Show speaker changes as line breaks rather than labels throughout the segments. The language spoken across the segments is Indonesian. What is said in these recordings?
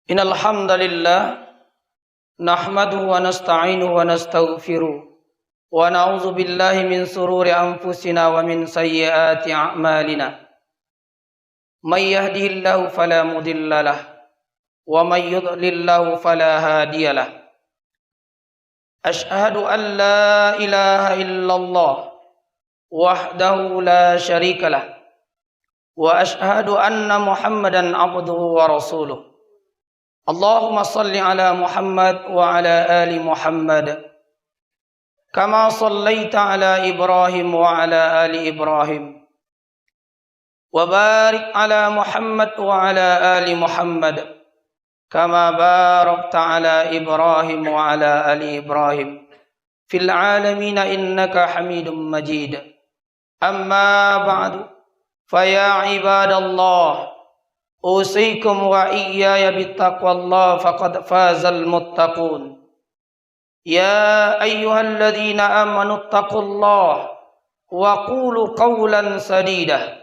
Innal hamdalillah nahmaduhu wa nasta'inuhu wa nastaghfiruh wa na'udzu billahi min sururi anfusina wa min sayyiati a'malina. May yahdihillahu fala mudhillalah wa may yudlillahu fala hadiyalah. Ashhadu an la ilaha illallah wahdahu la syarikalah wa ashhadu anna Muhammadan abduhu wa rasuluh. Allahumma salli ala Muhammad wa ala ali Muhammad kama sallaita ala Ibrahim wa ala ali Ibrahim wa barik ala Muhammad wa ala ali Muhammad kama barakta ala Ibrahim wa ala ali Ibrahim fil alamin innaka Hamidum Majid. Amma ba'du, fa ya ibadallah usikum wa iyaya bittaqwallah faqad fazal muttaqun. Ya ayyuhalladzina amanu taqullaha wa qulu qawlan sadida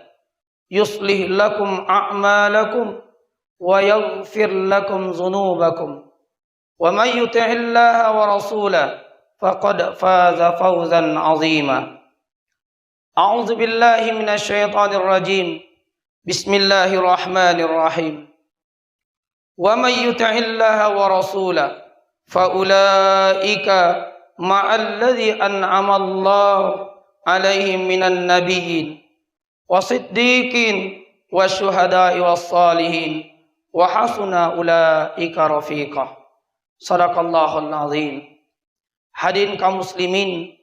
yuslih lakum a'malakum wa yaghfir lakum dhunubakum wa may yuti'illaha wa rasulahu faqad faza fawzan 'azima. A'udzu billahi minasy syaithanir rajim. Bismillahirrahmanirrahim. Wa may yuti'illaha wa rasulahu fa ulaika ma'al ladzi an'ama Allahu 'alaihim minan nabiyyin wasiddiqin wasyuhada'i wassalihin wa hasuna ulaika rafiqa. Shadaqallahul azim. Hadirin kaum muslimin,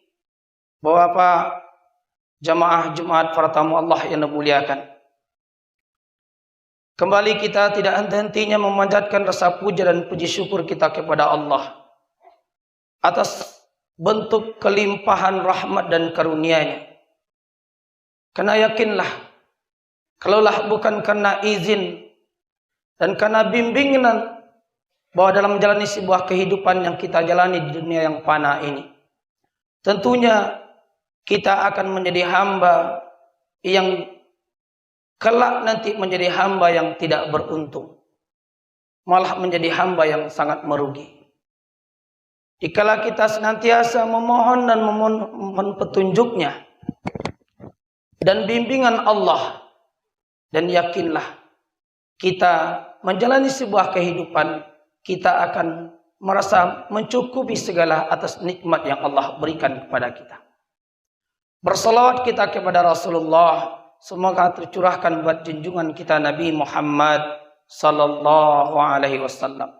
Bapak jamaah Jumat para tamu Allah yang dimuliakan. Kembali kita tidak henti-hentinya memanjatkan rasa puja dan puji syukur kita kepada Allah atas bentuk kelimpahan rahmat dan karunia-Nya. Karena yakinlah, kalaulah bukan karena izin dan karena bimbingan bahwa dalam menjalani sebuah kehidupan yang kita jalani di dunia yang fana ini, tentunya kita akan menjadi hamba yang kelak nanti menjadi hamba yang tidak beruntung, malah menjadi hamba yang sangat merugi. Dikala kita senantiasa memohon dan memohon petunjuknya dan bimbingan Allah, dan yakinlah kita menjalani sebuah kehidupan, kita akan merasa mencukupi segala atas nikmat yang Allah berikan kepada kita. Bersalawat kita kepada Rasulullah, semoga tercurahkan buat junjungan kita Nabi Muhammad sallallahu alaihi wasallam.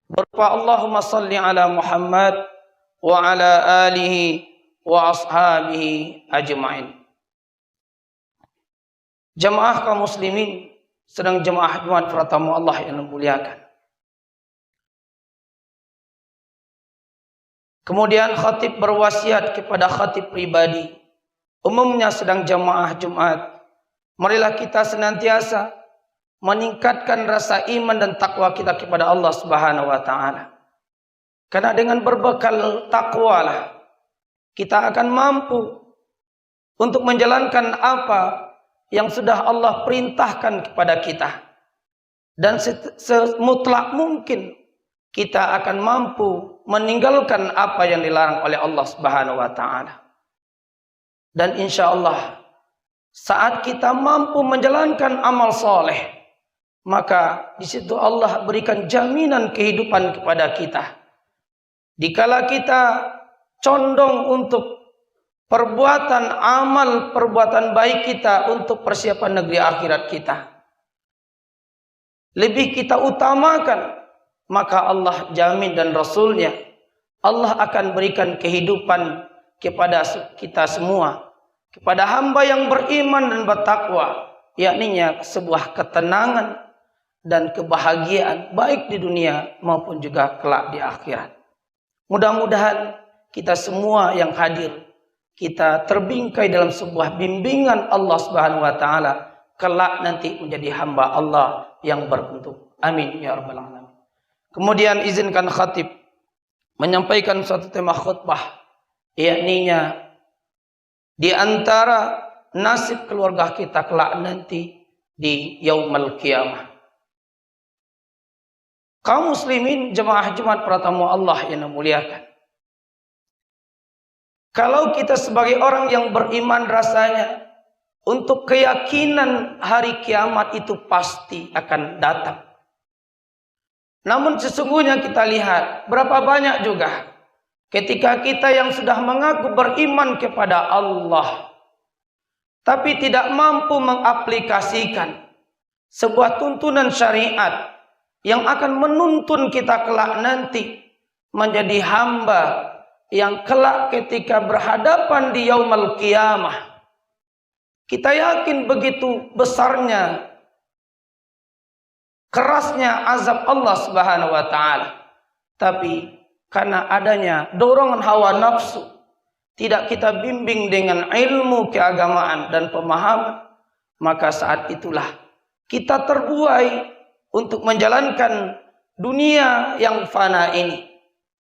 Berupa Allahumma salli ala Muhammad wa ala alihi wa ashabihi ajma'in. Jemaah kaum muslimin, sedang jemaah Jumat para tamu Allah yang dimuliakan. Kemudian khatib berwasiat kepada khatib pribadi, umumnya sedang jemaah Jumat, marilah kita senantiasa meningkatkan rasa iman dan takwa kita kepada Allah Subhanahu wa taala. Karena dengan berbekal takwalah kita akan mampu untuk menjalankan apa yang sudah Allah perintahkan kepada kita. Dan semutlak mungkin kita akan mampu meninggalkan apa yang dilarang oleh Allah Subhanahu wa taala. Dan insya Allah saat kita mampu menjalankan amal soleh, maka di situ Allah berikan jaminan kehidupan kepada kita. Dikala kita condong untuk perbuatan amal, perbuatan baik kita untuk persiapan negeri akhirat kita, lebih kita utamakan, maka Allah jamin dan Rasulnya, Allah akan berikan kehidupan kepada kita semua, kepada hamba yang beriman dan bertakwa, yakninya sebuah ketenangan dan kebahagiaan baik di dunia maupun juga kelak di akhirat. Mudah-mudahan kita semua yang hadir, kita terbingkai dalam sebuah bimbingan Allah Subhanahu wa taala, kelak nanti menjadi hamba Allah yang beruntung. Amin ya rabbal alamin. Kemudian izinkan khatib menyampaikan suatu tema khutbah, yakninya di antara nasib keluarga kita kelak nanti di yaumul qiyamah. Kaum muslimin jemaah Jumat pertama Allah yang muliakan. Kalau kita sebagai orang yang beriman rasanya untuk keyakinan hari kiamat itu pasti akan datang. Namun sesungguhnya kita lihat berapa banyak juga ketika kita yang sudah mengaku beriman kepada Allah, tapi tidak mampu mengaplikasikan sebuah tuntunan syariat yang akan menuntun kita kelak nanti menjadi hamba yang kelak ketika berhadapan di yaumul qiyamah, kita yakin begitu besarnya, kerasnya azab Allah Subhanahu wa taala. Tapi karena adanya dorongan hawa nafsu, tidak kita bimbing dengan ilmu keagamaan dan pemahaman, maka saat itulah kita terbuai untuk menjalankan dunia yang fana ini,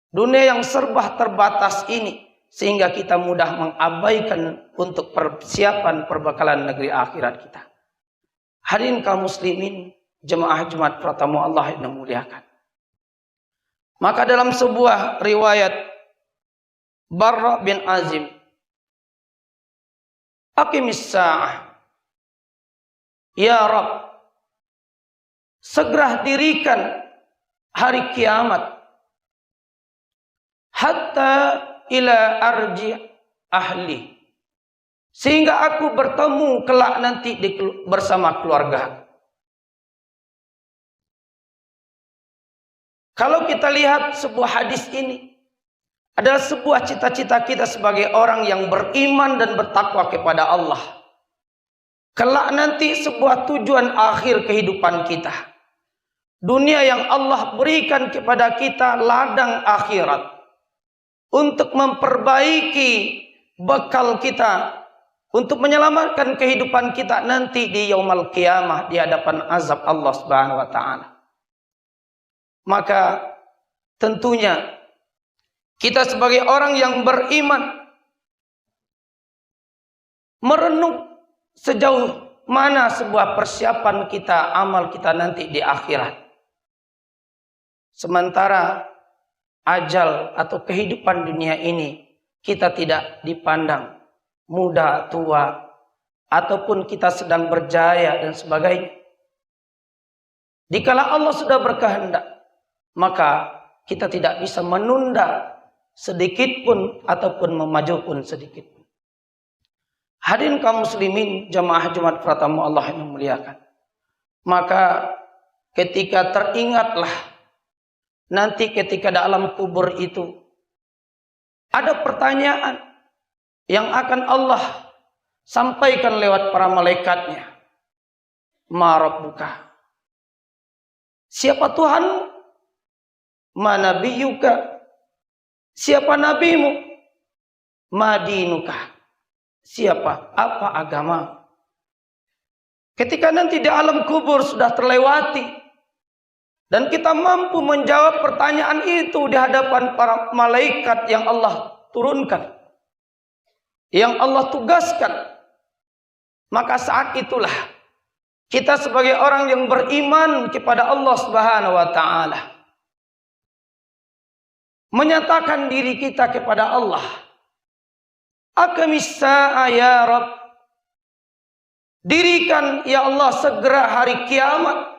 dunia yang serba terbatas ini, sehingga kita mudah mengabaikan untuk persiapan perbekalan negeri akhirat kita. Hadirin kaum muslimin, jemaah Jumat pertama Allah yang memuliakan. Maka dalam sebuah riwayat Barra bin Azim, aqimis sa'ah, ya Rabb, segera dirikan hari kiamat, hatta ila arji ahli, sehingga aku bertemu kelak nanti bersama keluarga. Kalau kita lihat sebuah hadis ini adalah sebuah cita-cita kita sebagai orang yang beriman dan bertakwa kepada Allah. Kelak nanti sebuah tujuan akhir kehidupan kita, dunia yang Allah berikan kepada kita ladang akhirat untuk memperbaiki bekal kita, untuk menyelamatkan kehidupan kita nanti di yaumul qiyamah, di hadapan azab Allah Subhanahu wa taala. Maka tentunya kita sebagai orang yang beriman merenung sejauh mana sebuah persiapan kita, amal kita nanti di akhirat. Sementara ajal atau kehidupan dunia ini kita tidak dipandang muda, tua, ataupun kita sedang berjaya dan sebagainya. Dikala Allah sudah berkehendak, maka kita tidak bisa menunda sedikit pun ataupun memaju pun sedikit pun. Hadirin kaum muslimin jemaah Jumat pertama Allah yang memuliakan. Maka ketika teringatlah nanti ketika dalam kubur itu ada pertanyaan yang akan Allah sampaikan lewat para malaikatnya. Ma rabbuka? Siapa Tuhanmu? Ma nabiyuka? Siapa nabimu? Ma dinuka? Siapa? Apa agama? Ketika nanti di alam kubur sudah terlewati dan kita mampu menjawab pertanyaan itu di hadapan para malaikat yang Allah turunkan, yang Allah tugaskan, maka saat itulah kita sebagai orang yang beriman kepada Allah Subhanahu wa taala menyatakan diri kita kepada Allah. Aqimis sa'a ya Rabb, dirikan ya Allah segera hari kiamat,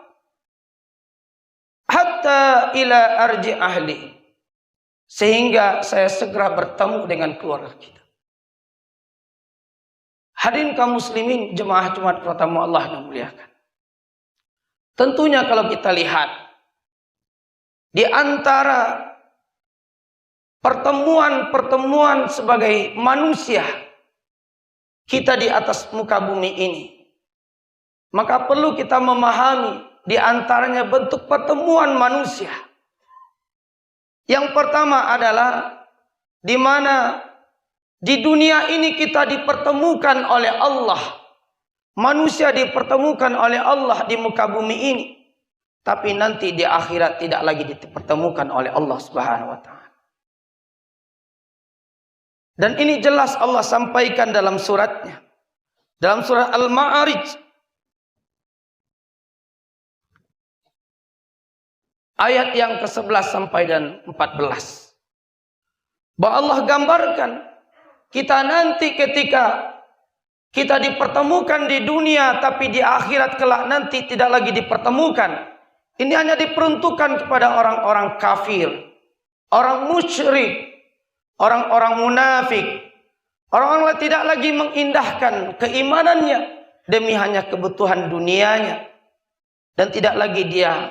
hatta ila arji ahli, sehingga saya segera bertemu dengan keluarga kita. Hadirin kaum muslimin jemaah Jumat pertama Allah yang muliakan. Tentunya kalau kita lihat di antara pertemuan-pertemuan sebagai manusia kita di atas muka bumi ini, maka perlu kita memahami di antaranya bentuk pertemuan manusia. Yang pertama adalah di mana di dunia ini kita dipertemukan oleh Allah. Manusia dipertemukan oleh Allah di muka bumi ini. Tapi nanti di akhirat tidak lagi dipertemukan oleh Allah Subhanahu wa taala. Dan ini jelas Allah sampaikan dalam suratnya. Dalam surat Al-Ma'arij ayat yang ke-11 sampai dan 14. Bahwa Allah gambarkan kita nanti ketika kita dipertemukan di dunia, tapi di akhirat kelak nanti tidak lagi dipertemukan. Ini hanya diperuntukkan kepada orang-orang kafir, orang musyrik, orang-orang munafik, orang-orang yang tidak lagi mengindahkan keimanannya demi hanya kebutuhan dunianya. Dan tidak lagi dia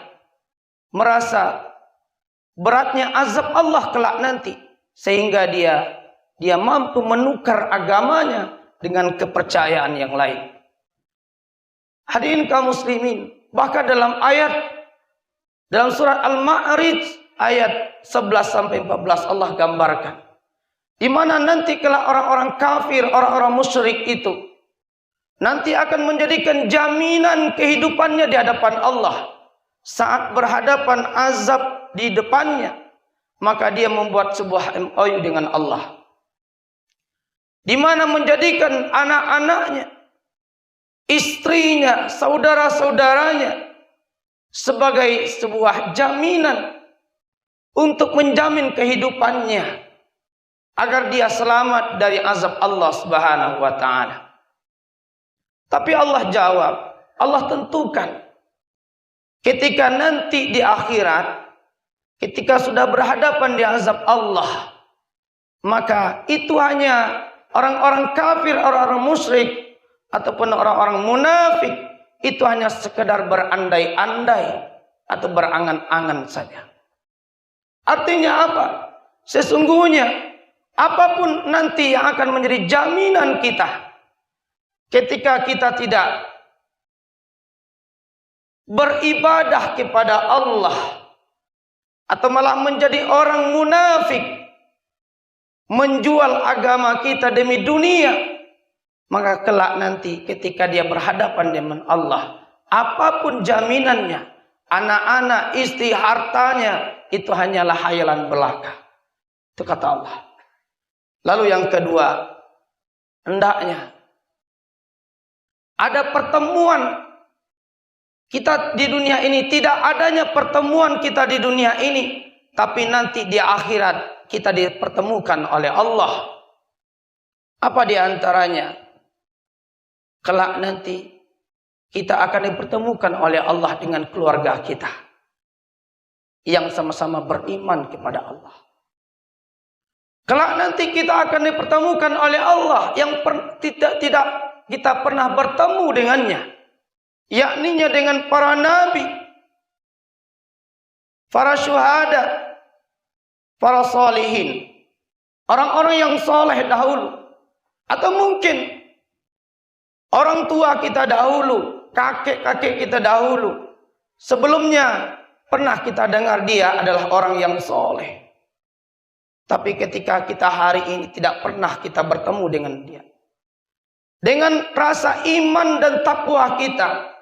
merasa beratnya azab Allah kelak nanti, sehingga dia mampu menukar agamanya dengan kepercayaan yang lain. Hadirin kaum muslimin, bahkan dalam surat Al-Ma'arij ayat 11 sampai 14 Allah gambarkan di mana nanti kelak orang-orang kafir, orang-orang musyrik itu nanti akan menjadikan jaminan kehidupannya di hadapan Allah. Saat berhadapan azab di depannya, maka dia membuat sebuah MOU dengan Allah, di mana menjadikan anak-anaknya, istrinya, saudara-saudaranya sebagai sebuah jaminan untuk menjamin kehidupannya agar dia selamat dari azab Allah Subhanahu wa taala. Tapi Allah jawab, Allah tentukan ketika nanti di akhirat, ketika sudah berhadapan di azab Allah, maka itu hanya orang-orang kafir, orang-orang musyrik, ataupun orang-orang munafik, itu hanya sekedar berandai-andai atau berangan-angan saja. Artinya apa? Sesungguhnya apapun nanti yang akan menjadi jaminan kita ketika kita tidak beribadah kepada Allah, atau malah menjadi orang munafik, menjual agama kita demi dunia, maka kelak nanti ketika dia berhadapan dengan Allah, apapun jaminannya, anak-anak, istri, hartanya, itu hanyalah hayalan belaka. Itu kata Allah. Lalu yang kedua, hendaknya ada pertemuan kita di dunia ini. Tidak adanya pertemuan kita di dunia ini, tapi nanti di akhirat kita dipertemukan oleh Allah. Apa di antaranya? Kelak nanti kita akan dipertemukan oleh Allah dengan keluarga kita yang sama-sama beriman kepada Allah. Kelak nanti kita akan dipertemukan oleh Allah yang tidak kita pernah bertemu dengannya, yakninya dengan para nabi, para syuhada, para salihin, orang-orang yang soleh dahulu, atau mungkin orang tua kita dahulu, kakek-kakek kita dahulu, sebelumnya pernah kita dengar dia adalah orang yang soleh. Tapi ketika kita hari ini tidak pernah kita bertemu dengan dia, dengan rasa iman dan takwa kita,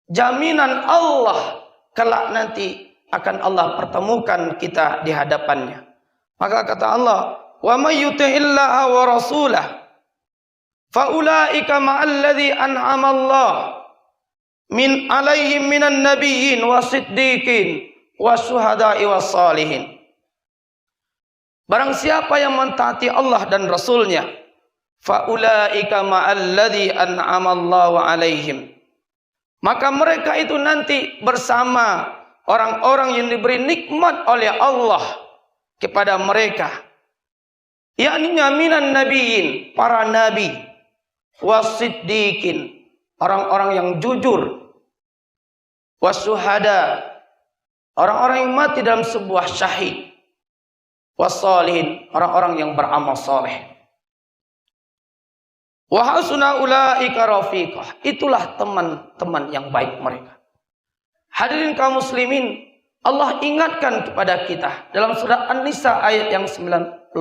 jaminan Allah kelak nanti akan Allah pertemukan kita di hadapannya. Maka kata Allah, "Wa may yuti'illaha wa rasulahu fa ulaika ma'alladzi an'ama Allah min 'alaihim minan nabiyyin wasiddiqin wasyuhada'i wassalihin." Barang siapa yang mentaati Allah dan Rasulnya, fa ulaika ma'alladzi an'ama Allahu 'alaihim, maka mereka itu nanti bersama orang-orang yang diberi nikmat oleh Allah kepada mereka, yakni minan nabiyyin, para nabi, wasiddiqin, orang-orang yang jujur, wasyuhada, orang-orang yang mati dalam sebuah syahid, wassalihin, orang-orang yang beramal soleh. Wa hasuna ulaika rafiqah, itulah teman-teman yang baik mereka. Hadirin kaum muslimin, Allah ingatkan kepada kita dalam surah An-Nisa ayat yang 96.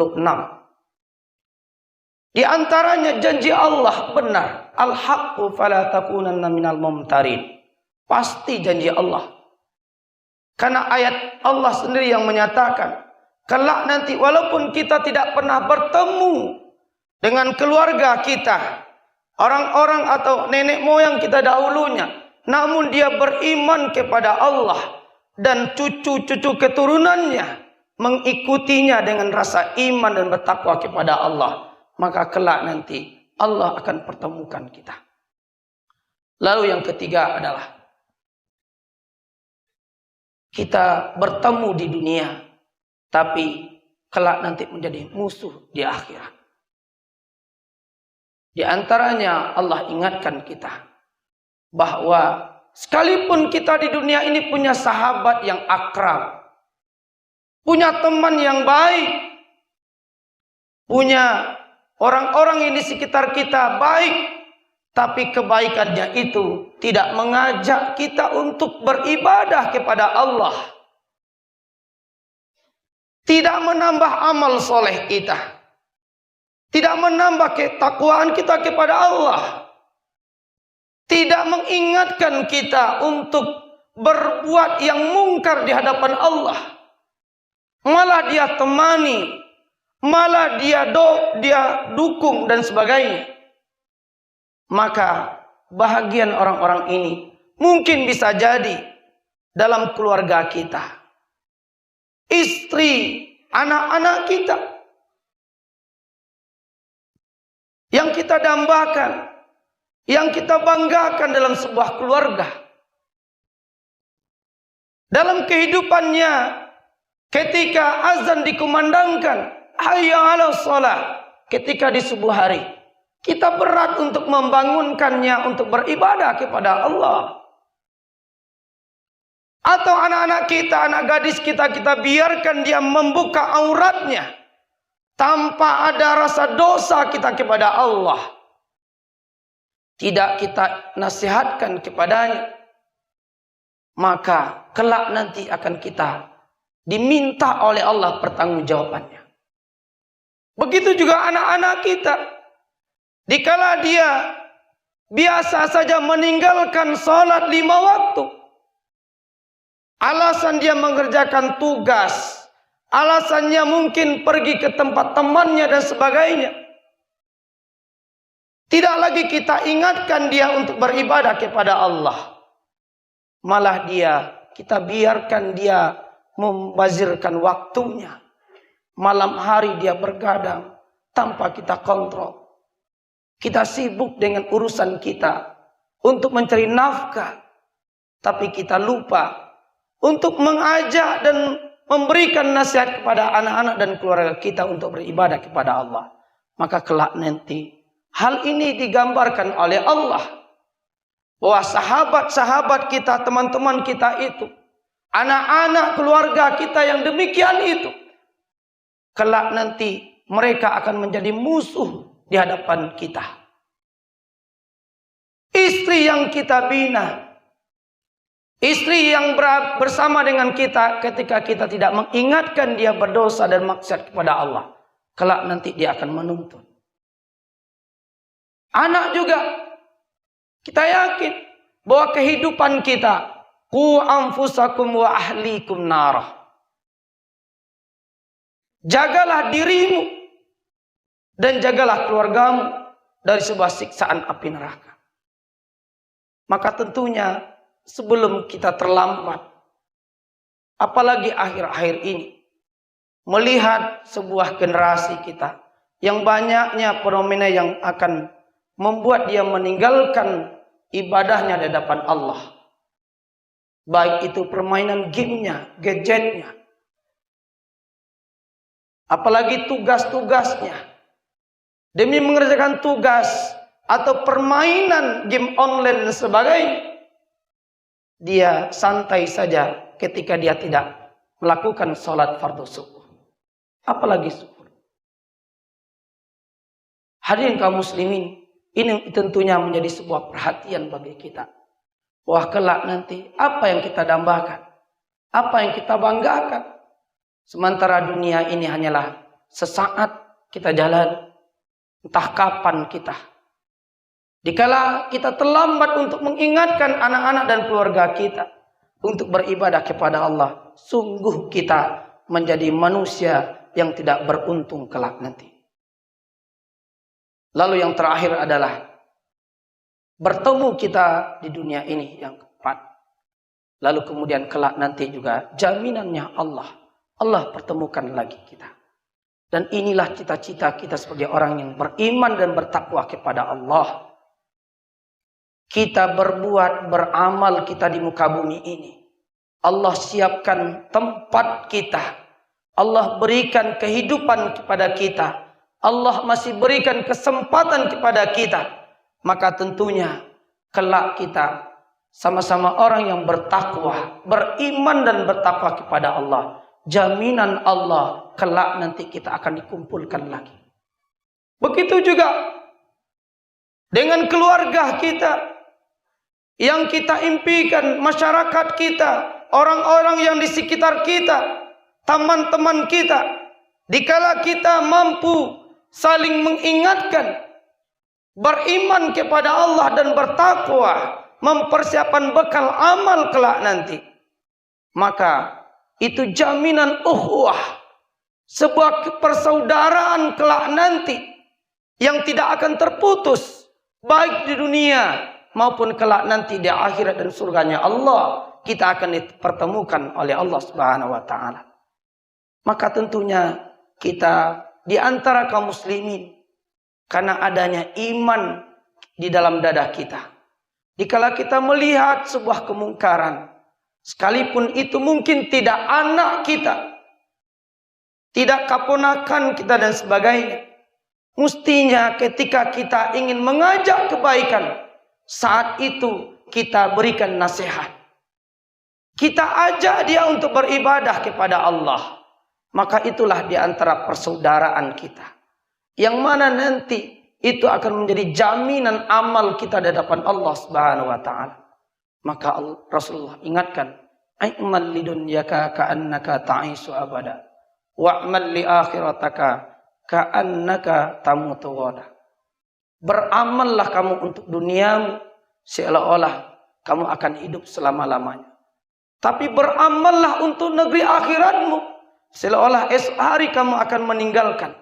Di antaranya janji Allah benar, al-haqqu fala takunanna minal mumtarin. Pasti janji Allah. Karena ayat Allah sendiri yang menyatakan, kelak nanti walaupun kita tidak pernah bertemu dengan keluarga kita, orang-orang atau nenek moyang kita dahulunya, namun dia beriman kepada Allah, dan cucu-cucu keturunannya mengikutinya dengan rasa iman dan bertakwa kepada Allah, maka kelak nanti Allah akan pertemukan kita. Lalu yang ketiga adalah kita bertemu di dunia, tapi kelak nanti menjadi musuh di akhirat. Di antaranya Allah ingatkan kita bahwa sekalipun kita di dunia ini punya sahabat yang akrab, punya teman yang baik, punya orang-orang yang di sekitar kita baik, tapi kebaikannya itu tidak mengajak kita untuk beribadah kepada Allah, tidak menambah amal soleh kita, tidak menambah ketakwaan kita kepada Allah, tidak mengingatkan kita untuk berbuat yang mungkar di hadapan Allah, malah dia temani, malah dia dukung dan sebagainya. Maka bahagian orang-orang ini mungkin bisa jadi dalam keluarga kita, istri, anak-anak kita yang kita dambakan, yang kita banggakan dalam sebuah keluarga. Dalam kehidupannya, ketika azan dikumandangkan, hayya 'alas shalah, ketika di subuh hari, kita berat untuk membangunkannya untuk beribadah kepada Allah. Atau anak-anak kita, anak gadis kita, kita biarkan dia membuka auratnya tanpa ada rasa dosa kita kepada Allah. Tidak kita nasihatkan kepadanya, maka kelak nanti akan kita diminta oleh Allah pertanggungjawabannya. Begitu juga anak-anak kita, dikala dia biasa saja meninggalkan sholat 5 waktu, alasan dia mengerjakan tugas, alasannya mungkin pergi ke tempat temannya dan sebagainya, tidak lagi kita ingatkan dia untuk beribadah kepada Allah, malah kita biarkan dia membazirkan waktunya. Malam hari dia bergadang tanpa kita kontrol. Kita sibuk dengan urusan kita untuk mencari nafkah, tapi kita lupa untuk mengajak dan memberikan nasihat kepada anak-anak dan keluarga kita untuk beribadah kepada Allah. Maka kelak nanti hal ini digambarkan oleh Allah, bahwa sahabat-sahabat kita, teman-teman kita itu, anak-anak keluarga kita yang demikian itu, kelak nanti mereka akan menjadi musuh di hadapan kita. Istri yang kita bina, istri yang bersama dengan kita ketika kita tidak mengingatkan dia berdosa dan maksiat kepada Allah, kelak nanti dia akan menuntut. Anak juga, kita yakin bahwa kehidupan kita, qu anfusakum wa ahlikum narah. Jagalah dirimu dan jagalah keluargamu dari sebuah siksaan api neraka. Maka tentunya sebelum kita terlambat, apalagi akhir-akhir ini, melihat sebuah generasi kita yang banyaknya fenomena yang akan membuat dia meninggalkan ibadahnya di hadapan Allah. Baik itu permainan gamenya, gadgetnya, apalagi tugas-tugasnya. Demi mengerjakan tugas atau permainan game online dan sebagainya, dia santai saja ketika dia tidak melakukan sholat fardu subuh, apalagi subuh. Hadirin kaum muslimin, ini tentunya menjadi sebuah perhatian bagi kita, bahwa kelak nanti apa yang kita dambakan, apa yang kita banggakan, sementara dunia ini hanyalah sesaat kita jalan, entah kapan kita. Dikala kita terlambat untuk mengingatkan anak-anak dan keluarga kita untuk beribadah kepada Allah, sungguh kita menjadi manusia yang tidak beruntung kelak nanti. Lalu yang terakhir adalah bertemu kita di dunia ini, yang keempat. Lalu kemudian kelak nanti juga jaminannya Allah. Allah pertemukan lagi kita. Dan inilah cita-cita kita sebagai orang yang beriman dan bertakwa kepada Allah. Kita berbuat, beramal kita di muka bumi ini. Allah siapkan tempat kita. Allah berikan kehidupan kepada kita. Allah masih berikan kesempatan kepada kita. Maka tentunya kelak kita sama-sama orang yang bertakwa, beriman dan bertakwa kepada Allah. Jaminan Allah kelak nanti kita akan dikumpulkan lagi. Begitu juga dengan keluarga kita yang kita impikan, masyarakat kita, orang-orang yang di sekitar kita, teman-teman kita. Dikala kita mampu saling mengingatkan, beriman kepada Allah dan bertakwa, mempersiapkan bekal amal kelak nanti, maka itu jaminan ukhuwah, sebuah persaudaraan kelak nanti yang tidak akan terputus, baik di dunia maupun kelak nanti di akhirat dan surganya Allah. Kita akan dipertemukan oleh Allah Subhanahu wa taala. Maka tentunya kita di antara kaum muslimin, karena adanya iman di dalam dada kita, dikala kita melihat sebuah kemungkaran, sekalipun itu mungkin tidak anak kita, tidak keponakan kita dan sebagainya, mestinya ketika kita ingin mengajak kebaikan, saat itu kita berikan nasihat. Kita ajak dia untuk beribadah kepada Allah. Maka itulah di antara persaudaraan kita, yang mana nanti itu akan menjadi jaminan amal kita di hadapan Allah Subhanahu wa taala. Maka Rasulullah ingatkan, "Ai'mal lidunyaka ka'annaka ta'isu abada, wa'mal li akhirataka ka'annaka tamutu ghada." Beramallah kamu untuk duniamu seolah-olah kamu akan hidup selama-lamanya. Tapi beramallah untuk negeri akhiratmu seolah-olah esok hari kamu akan meninggalkan.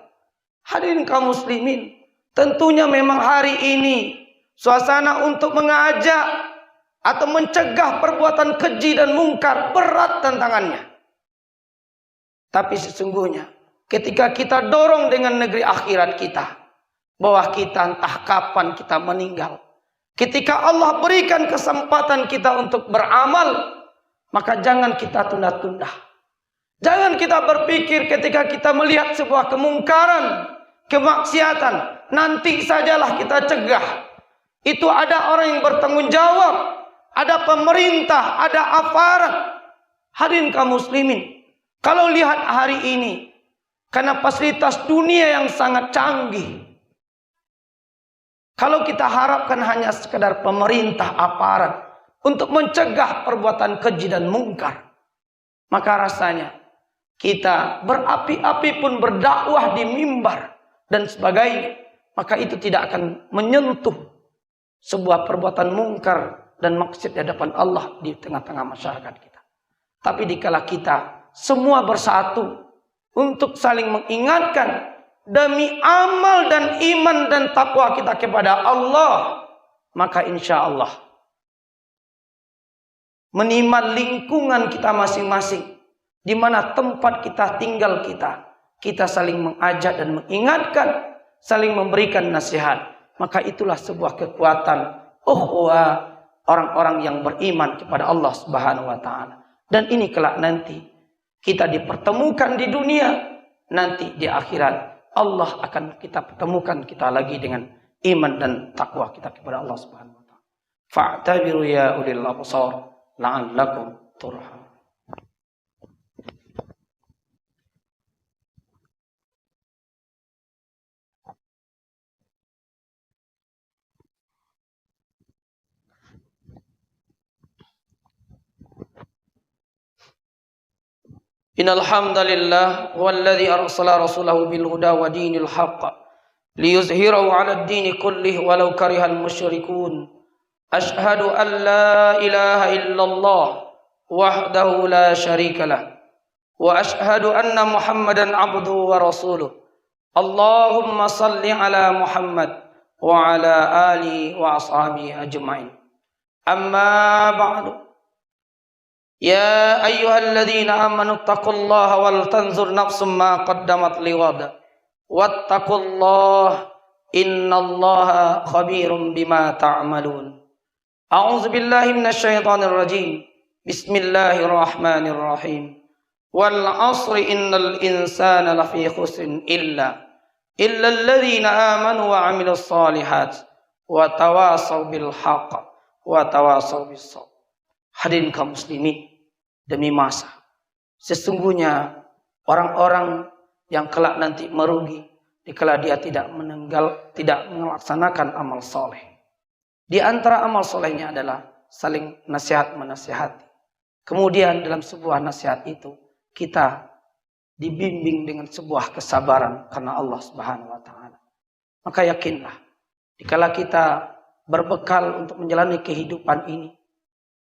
Hadirin kaum muslimin, tentunya memang hari ini suasana untuk mengajak atau mencegah perbuatan keji dan mungkar berat tantangannya. Tapi sesungguhnya ketika kita dorong dengan negeri akhirat kita, bahwa kita entah kapan kita meninggal, ketika Allah berikan kesempatan kita untuk beramal, maka jangan kita tunda-tunda. Jangan kita berpikir ketika kita melihat sebuah kemungkaran, kemaksiatan, nanti sajalah kita cegah. Itu ada orang yang bertanggung jawab, ada pemerintah, ada aparat. Hadirin kaum muslimin, kalau lihat hari ini, karena fasilitas dunia yang sangat canggih, kalau kita harapkan hanya sekedar pemerintah, aparat untuk mencegah perbuatan keji dan mungkar, maka rasanya kita berapi-api pun berdakwah di mimbar dan sebagainya, maka itu tidak akan menyentuh sebuah perbuatan mungkar dan maksiat di hadapan Allah di tengah-tengah masyarakat kita. Tapi dikala kita semua bersatu untuk saling mengingatkan demi amal dan iman dan takwa kita kepada Allah, maka insya Allah menimbang lingkungan kita masing-masing, di mana tempat kita tinggal kita saling mengajak dan mengingatkan, saling memberikan nasihat, maka itulah sebuah kekuatan ukhuwah orang-orang yang beriman kepada Allah Subhanahu wa taala. Dan ini kelak nanti kita dipertemukan di dunia, nanti di akhirat Allah akan kita pertemukan kita lagi dengan iman dan takwa kita kepada Allah Subhanahu wa taala. Fa'tabiru ya ulil absar la'allakum turhamun. Innal hamdalillah huwallazi arsala rasulahu bil huda wa dinil haqq liyuzhirahu 'alad dini kullih walau karihal musyrikun. Ashhadu an la ilaha illallah wahdahu la syarikalah wa ashhadu anna Muhammadan 'abduhu wa rasuluh. Allahumma salli ala Muhammad wa ala alihi wa ashabihi ajma'in. Amma ba'du. يا أيها الذين آمنوا اتقوا الله ولتنظر نفس ما قدمت لغد واتقوا الله إن الله خبير بما تعملون أعوذ بالله من الشيطان الرجيم بسم الله الرحمن الرحيم والعصر إن الإنسان لفي خسر إلا الذين آمنوا وعملوا الصالحات وتواصوا بالحق وتواصوا بالصبر. Hadirin kaum muslimin, demi masa, sesungguhnya orang-orang yang kelak nanti merugi dikala dia tidak melaksanakan amal soleh. Di antara amal solehnya adalah saling nasihat menasihati. Kemudian dalam sebuah nasihat itu kita dibimbing dengan sebuah kesabaran karena Allah Subhanahu wa taala. Maka yakinlah, dikala kita berbekal untuk menjalani kehidupan ini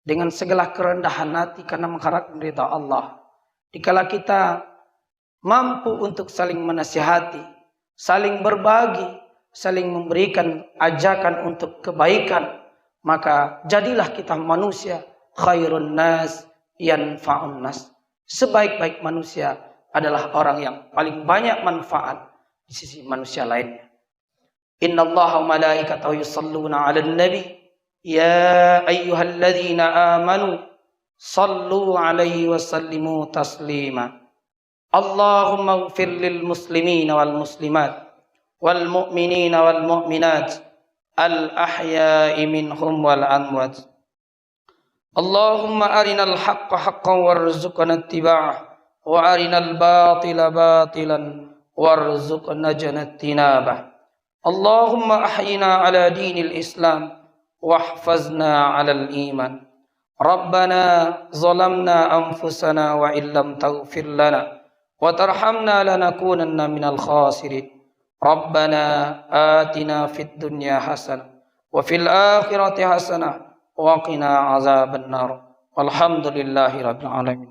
dengan segala kerendahan hati karena mengharapkan ridha Allah, dikala kita mampu untuk saling menasihati, saling berbagi, saling memberikan ajakan untuk kebaikan, maka jadilah kita manusia khairun nas yanfa'un nas. Sebaik-baik manusia adalah orang yang paling banyak manfaat di sisi manusia lainnya. Innallaha wa malaikatahu yusholluna 'alan nabi ya ayyuhalladzina amanu sallu 'alaihi wa sallimu taslima. Allahumma ighfir lil muslimina wal muslimat wal mu'minina wal mu'minat al ahya'i minhum wal amwat. Allahumma arinal haqqa haqqan warzuqna ittiba'ah wa arinal batila batilan warzuqna ijtinabah. Allahumma ahyina ala dinil Islam wahfazna ala al-iman. Rabbana zalamna anfusana wa illam taghfir lana wa tarhamna lanakunanna minal khasirin. Rabbana atina fid dunya hasanah wa fil akhirati hasanah wa qina azabannar. Walhamdulillahi rabbil alamin.